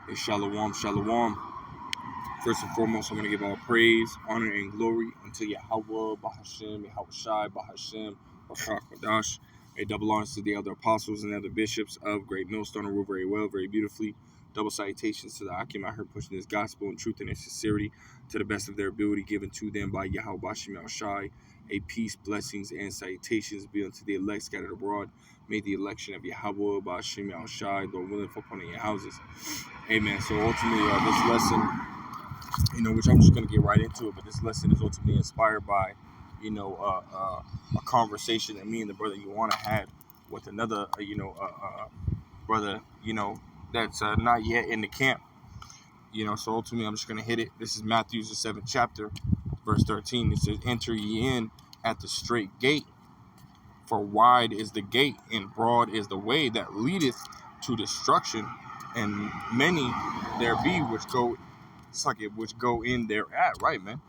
Hey, Shalom, Shalom. First and foremost, I want to give all praise, honor, and glory unto Yahweh, Bahashem, Yahweh Shai, Bahashem, Barakadash. A double honors to the other apostles and other bishops of Great Millstone and rule very well, very beautifully. Double salutations to the Akim out here pushing this gospel in truth and in sincerity to the best of their ability given to them by Yahweh Bashem Yahweh Shai. A peace, blessings, and salutations be unto the elect scattered abroad. May the election of Yahweh Bashem Yahweh Shai, Lord willing, fall upon your houses. Amen. So ultimately, this lesson, which I'm just going to get right into it, but this lesson is ultimately inspired by, a conversation that me and the brother Ioana had with another, brother, that's not yet in the camp. So ultimately I'm just going to hit it. This is Matthew, the 7th chapter, verse 13. It says, "Enter ye in at the straight gate, for wide is the gate, and broad is the way that leadeth to destruction, and many there be which go in thereat," right, man?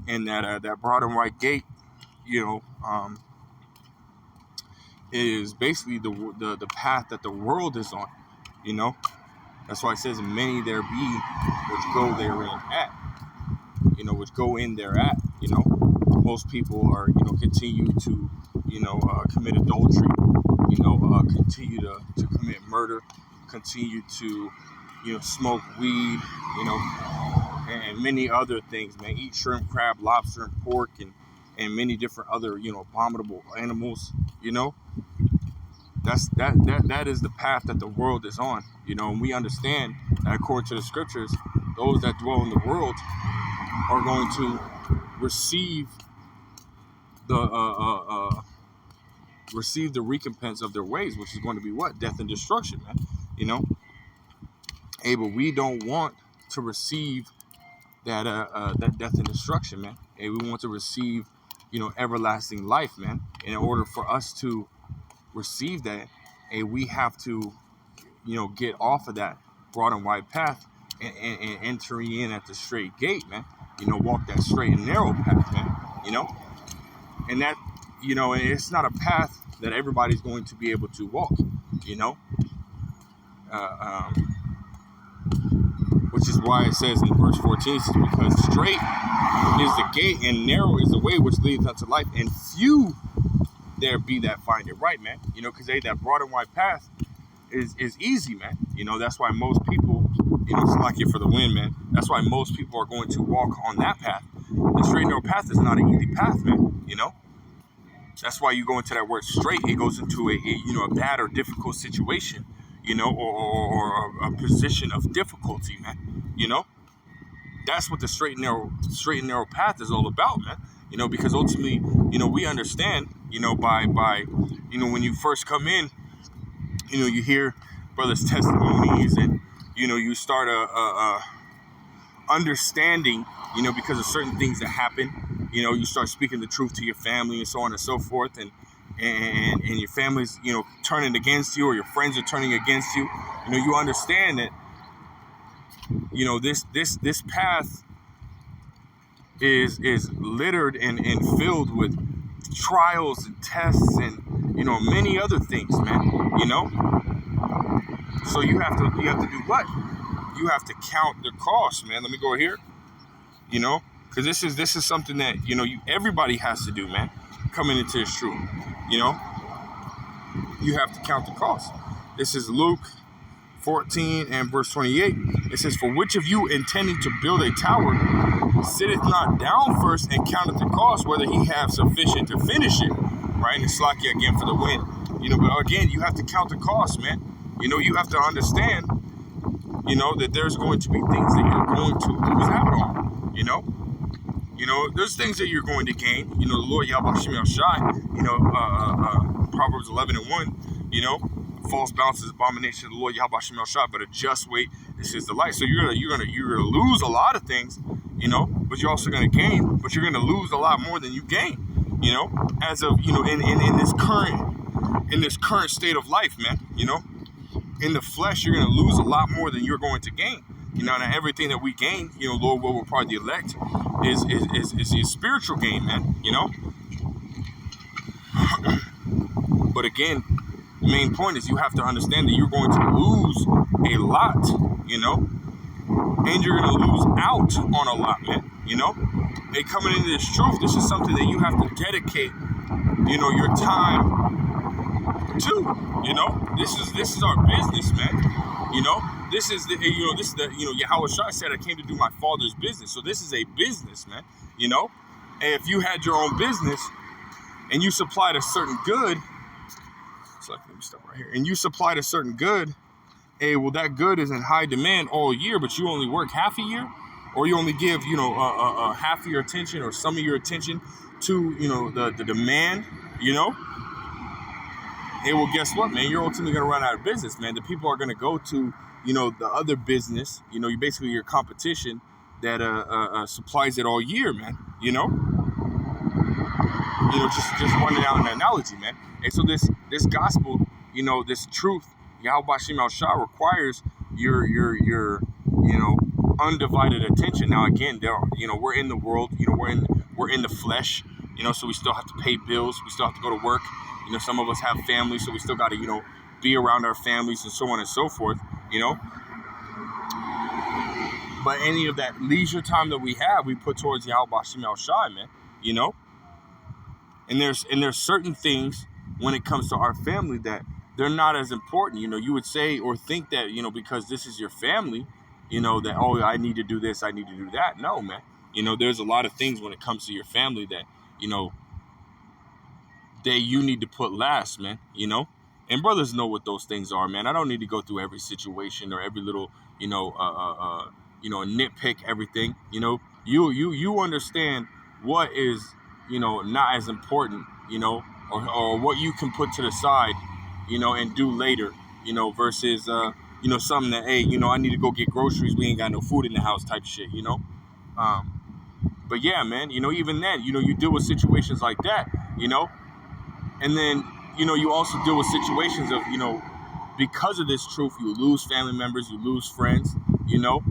And that broad and wide gate, is basically the path that the world is on. That's why it says many there be which go therein at, which go in thereat. Most people are, continue to, commit adultery, continue to commit murder, continue to, smoke weed, and many other things, man. Eat shrimp, crab, lobster, and pork, and many different other, abominable animals. That is the path that the world is on. And we understand that according to the scriptures, those that dwell in the world are going to receive the recompense of their ways, which is going to be what? Death and destruction, man. Hey, but we don't want to receive that death and destruction, man. Hey, we want to receive, everlasting life, man. And in order for us to receive that, hey, we have to, get off of that broad and wide path and entering in at the straight gate, man. Walk that straight and narrow path, man. And that, and it's not a path that everybody's going to be able to walk, which is why it says in verse 14, it says, "Because straight is the gate and narrow is the way which leads unto life, and few there be that find it," right, man? Because that broad and wide path is easy, man. That's why most people, slack for the win, man. That's why most people are going to walk on that path. The straight and narrow path is not an easy path, man. That's why you go into that word straight. It goes into a bad or difficult situation, or a position of difficulty, man. That's what the straight and narrow path is all about, man. Because ultimately, we understand, by when you first come in, you hear brothers' testimonies, and you start understanding, because of certain things that happen. You start speaking the truth to your family and so on and so forth, and your family's, turning against you, or your friends are turning against you. You understand that, this path is littered and filled with trials and tests and, many other things, man. So you have to do what? You have to count the cost, man. Let me go here, because this is something that, everybody has to do, man, coming into this truth. You have to count the cost. This is Luke 14 and verse 28. It says, "For which of you intending to build a tower sitteth not down first and counteth the cost, whether he have sufficient to finish it," right? And slacky again for the win. But again, you have to count the cost, man. You have to understand, that there's going to be things that you're going to lose out on. There's things that you're going to gain. The Lord Yahweh Shai, Proverbs 11:1, "False balance is abomination of the Lord Yahweh Shai, but a just weight is his delight." So you're gonna lose a lot of things, but you're also gonna gain, but you're gonna lose a lot more than you gain, as of, in this current state of life, man. In the flesh, you're gonna lose a lot more than you're going to gain. Now everything that we gain, Lord will part the elect, is spiritual gain, man. But again, the main point is you have to understand that you're going to lose a lot you know, and you're gonna lose out on a lot, man, you know. And coming into this truth, this is something that you have to dedicate, you know, your time to, you know. This is our business, man, you know. This is the, you know, this is the, you know, Yahweh Shai said, I came to do my Father's business. So this is a business, man, you know. And if you had your own business and you supplied a certain good, so let me stop right here, and you supplied a certain good, hey, well, that good is in high demand all year, but you only work half a year, or you only give, you know, half of your attention or some of your attention to, you know, the demand, you know. Hey, well, guess what, man? You're ultimately going to run out of business, man. The people are going to go to, you know, the other business, you know, you basically your competition that supplies it all year, man, you know. You know, just running out an analogy, man. And so this gospel, you know, this truth, Yahweh Shem Al Shah, requires your you know, undivided attention. Now again, there are, you know, we're in the world, you know, we're in the flesh, you know, so we still have to pay bills, we still have to go to work, you know, some of us have families, so we still got to, you know, be around our families and so on and so forth, you know. But any of that leisure time that we have, we put towards Yahweh Shem Al Shai, man, you know. And there's certain things when it comes to our family that they're not as important. You know, you would say or think that, you know, because this is your family, you know, that, oh, I need to do this, I need to do that. No, man. You know, there's a lot of things when it comes to your family that, you know, that you need to put last, man, you know. And brothers know what those things are, man. I don't need to go through every situation or every little, you know, nitpick everything. You know, you understand what is, you know, not as important, you know, or what you can put to the side, you know, and do later, you know, versus, you know, something that, hey, you know, I need to go get groceries. We ain't got no food in the house type shit, you know. But yeah, man, you know, even then, you know, you deal with situations like that, you know, and then, you know, you also deal with situations of, you know, because of this truth, you lose family members, you lose friends, you know,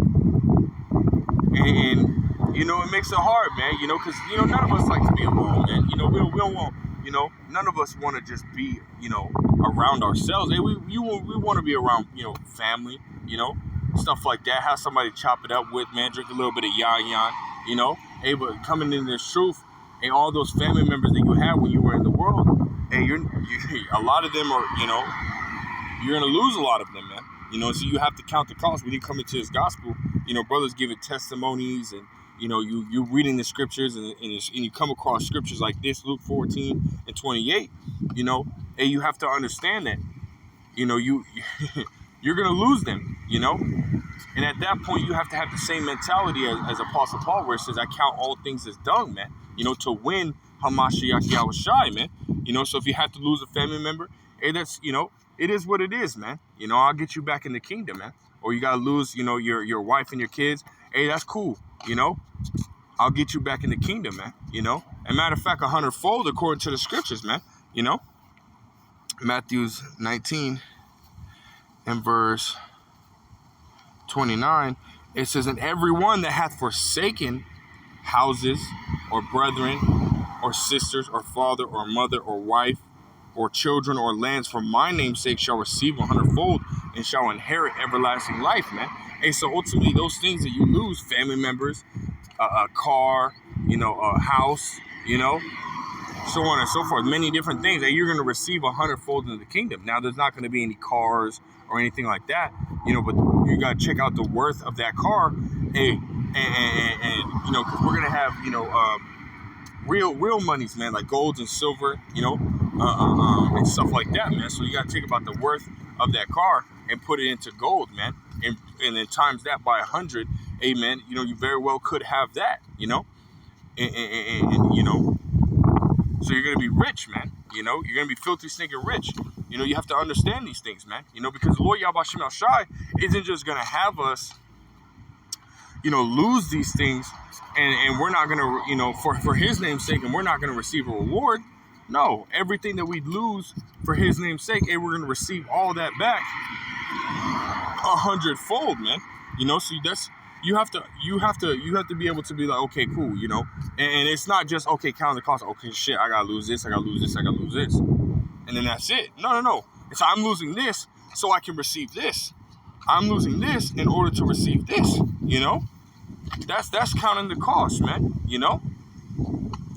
and you know, it makes it hard, man, you know, because, you know, none of us like to be alone, man, you know, we don't want, you know, none of us want to just be, you know, around ourselves. Hey, we want to be around, you know, family, you know, stuff like that, have somebody chop it up with, man, drink a little bit of yan, you know. Hey, but coming in this truth, and all those family members that you had when you were in the world, hey, a lot of them are, you know, you're going to lose a lot of them, man. You know, so you have to count the cost. When you come into this gospel, you know, brothers giving testimonies, and, you know, you reading the scriptures, and you come across scriptures like this, Luke 14 and 28, you know, and you have to understand that, you know, you're going to lose them, you know. And at that point, you have to have the same mentality as Apostle Paul, where it says, I count all things as dung, man, you know, to win Hamashiach Yahushai, man. You know, so if you have to lose a family member, hey, that's, you know, it is what it is, man. You know, I'll get you back in the kingdom, man. Or you got to lose, you know, your wife and your kids. Hey, that's cool, you know. I'll get you back in the kingdom, man, you know. And matter of fact, 100-fold according to the scriptures, man, you know. Matthew's 19 and verse 29, it says, and everyone that hath forsaken houses or brethren or sisters or father or mother or wife or children or lands for my name's sake shall receive 100-fold and shall inherit everlasting life, man. And so ultimately those things that you lose, family members, a car, you know, a house, you know, so on and so forth, many different things that you're going to receive 100-fold in the kingdom. Now, there's not going to be any cars or anything like that, you know, but you got to check out the worth of that car, hey, and you know, because we're going to have, you know, real monies, man, like gold and silver, you know, and stuff like that, man. So you got to think about the worth of that car and put it into gold, man, and then times that by 100, hey, man, you know, you very well could have that, you know, and you know, so you're going to be rich, man, you know, you're going to be filthy, stinking rich. You know, you have to understand these things, man, you know, because the Lord Yahweh Shem Al Shai isn't just going to have us, you know, lose these things and we're not going to, you know, for his name's sake, and we're not going to receive a reward. No, everything that we lose for his name's sake, hey, we're going to receive all that back 100-fold, man. You know, so that's, you have to be able to be like, okay, cool, you know, and it's not just, okay, count the cost. Okay, shit, I got to lose this, I got to lose this, I got to lose this. And then that's it. No. It's I'm losing this so I can receive this. I'm losing this in order to receive this, you know? That's counting the cost, man, you know?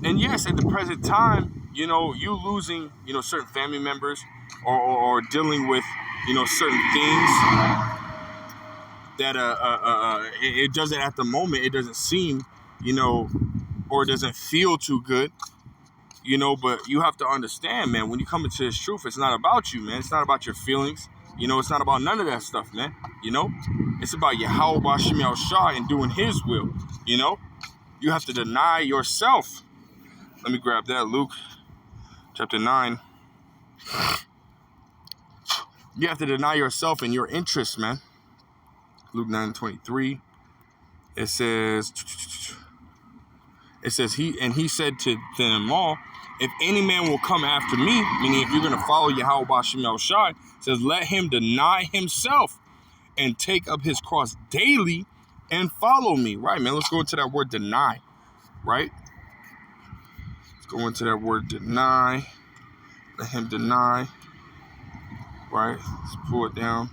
And yes, at the present time, you know, you losing, you know, certain family members or dealing with, you know, certain things that it doesn't at the moment, it doesn't seem, you know, or it doesn't feel too good, you know, but you have to understand, man, when you come into this truth, it's not about you, man. It's not about your feelings. You know, it's not about none of that stuff, man. You know, it's about Yahweh Bashim Yahushua and doing his will, you know. You have to deny yourself. Let me grab that, Luke chapter 9. You have to deny yourself and your interests, man. Luke 9:23. It says, he said to them all, if any man will come after me, meaning if you're going to follow Yahweh Bashim Yahushua, says, let him deny himself and take up his cross daily and follow me. Right, man? Let's go into that word deny, right? Let's go into that word deny. Let him deny, right? Let's pull it down.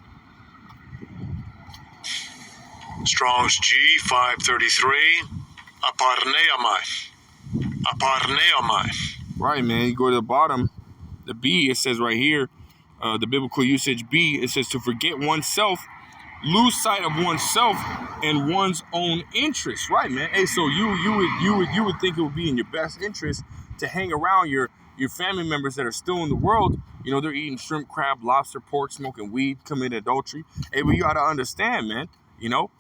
Strong's G 533. Aparneomai. Right, man. You go to the bottom, the B, it says right here, the biblical usage B, it says to forget oneself, lose sight of oneself and one's own interests. Right, man. Hey, so you would think it would be in your best interest to hang around your family members that are still in the world. You know, they're eating shrimp, crab, lobster, pork, smoking weed, committing adultery. Hey, but you got to understand, man, you know,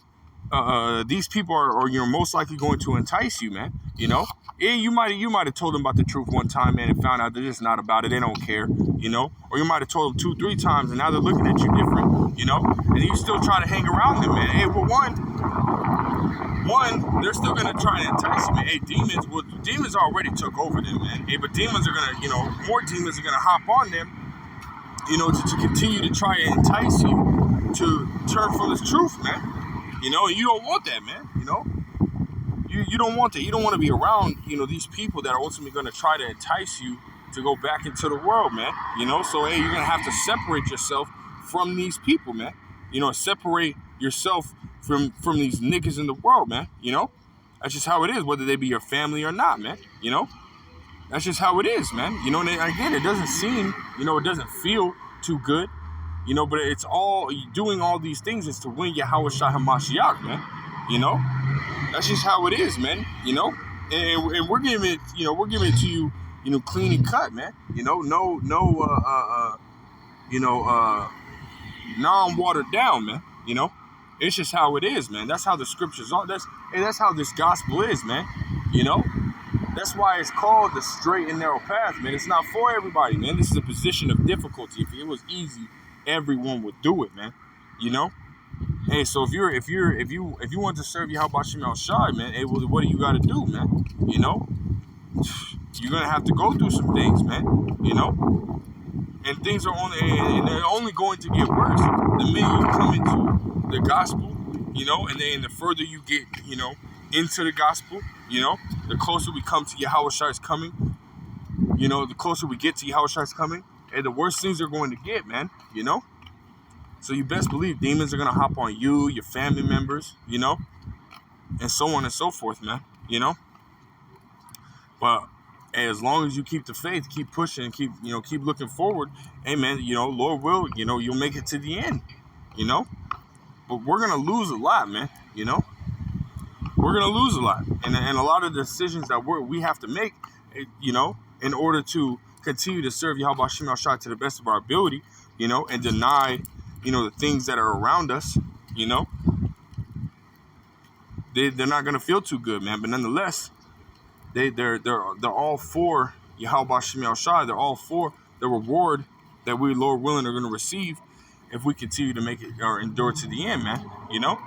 these people are you know, most likely going to entice you, man. You know, yeah, you might have told them about the truth one time, man, and found out they're just not about it. They don't care, you know. Or you might have told them 2-3 times, and now they're looking at you different, you know. And you still try to hang around them, man. Hey, well, one, they're still gonna try to entice you, man. Hey, demons already took over them, man. Hey, but demons are gonna, you know, more demons are gonna hop on them, you know, to continue to try and entice you to turn from this truth, man. You know, you don't want that, man. You know, you don't want that. You don't want to be around, you know, these people that are ultimately going to try to entice you to go back into the world, man. You know, so hey, you're going to have to separate yourself from these people, man. You know, separate yourself from these niggas in the world, man. You know, that's just how it is, whether they be your family or not, man. You know, that's just how it is, man. You know, and again, it doesn't seem, you know, it doesn't feel too good. You know, but it's all, doing all these things is to win Yahweh Shai HaMashiach, man. You know, that's just how it is, man. You know, and we're giving it, you know, we're giving it to you, you know, clean and cut, man. You know, no, non-watered down, man. You know, it's just how it is, man. That's how the scriptures are. That's how this gospel is, man. You know, that's why it's called the straight and narrow path, man. It's not for everybody, man. This is a position of difficulty. If it was easy, everyone would do it, man. You know. Hey, so if you want to serve Yahweh Bashim Yahushua, man, hey, well, what do you got to do, man? You know, you're gonna have to go through some things, man. You know, and things are they're only going to get worse the minute you come into the gospel. You know, and then the further you get, you know, into the gospel, you know, the closer we come to Yahweh Shai's coming. You know, the closer we get to Yahweh Shai's coming, and the worse things are going to get, man. You know. So you best believe demons are going to hop on you, your family members, you know, and so on and so forth, man, you know. But hey, as long as you keep the faith, keep pushing, keep looking forward, hey, man, you know, Lord will, you know, you'll make it to the end, you know. But we're going to lose a lot, man, you know. We're going to lose a lot. And a lot of the decisions that we have to make, you know, in order to continue to serve Yahweh Bashim Yahushua to the best of our ability, you know, and deny, you know, the things that are around us, you know, they're not gonna feel too good, man. But nonetheless, they're all for Yahweh Bashim Yahushua. They're all for the reward that we, Lord willing, are gonna receive if we continue to make it or endure to the end, man. You know.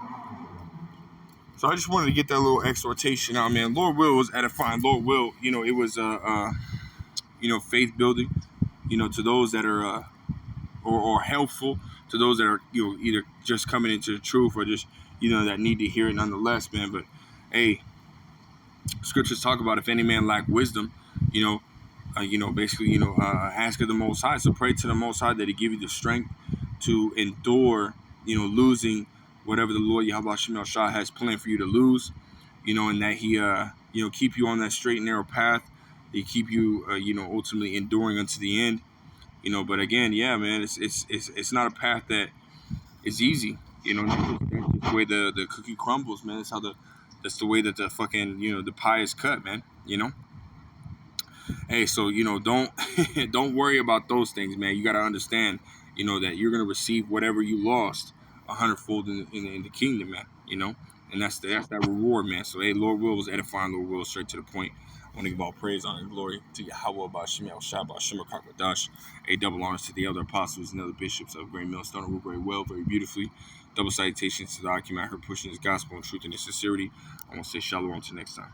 So I just wanted to get that little exhortation out, man. Lord will was edifying. Lord will, you know, it was you know, faith building, you know, to those that are or helpful to those that are, you know, either just coming into the truth or just, you know, that need to hear it nonetheless, man. But hey, scriptures talk about if any man lack wisdom, you know, basically, you know, ask of the Most High. So pray to the Most High that He give you the strength to endure, losing whatever the Lord Yahweh Shem Shah has planned for you to lose, and that He, keep you on that straight and narrow path. He keep you, ultimately enduring unto the end. But again, yeah, man, it's not a path that is easy. That's just the way the cookie crumbles, man. That's the way that the fucking, the pie is cut, man. Hey, so don't don't worry about those things, man. You got to understand, that you're gonna receive whatever you lost 100-fold in the kingdom, man. And that's that reward, man. So hey, Lord Will was edifying. Lord Will, straight to the point. I want to give all praise, honor, and glory to Yahweh, Ba'ashem Yahushua, Ba'ashem Kakadash. A double honors to the elder apostles and other bishops of Great Millstone, who rule very well, very beautifully. Double salutations to the Akim out here pushing his gospel and truth and his sincerity. I want to say shalom until next time.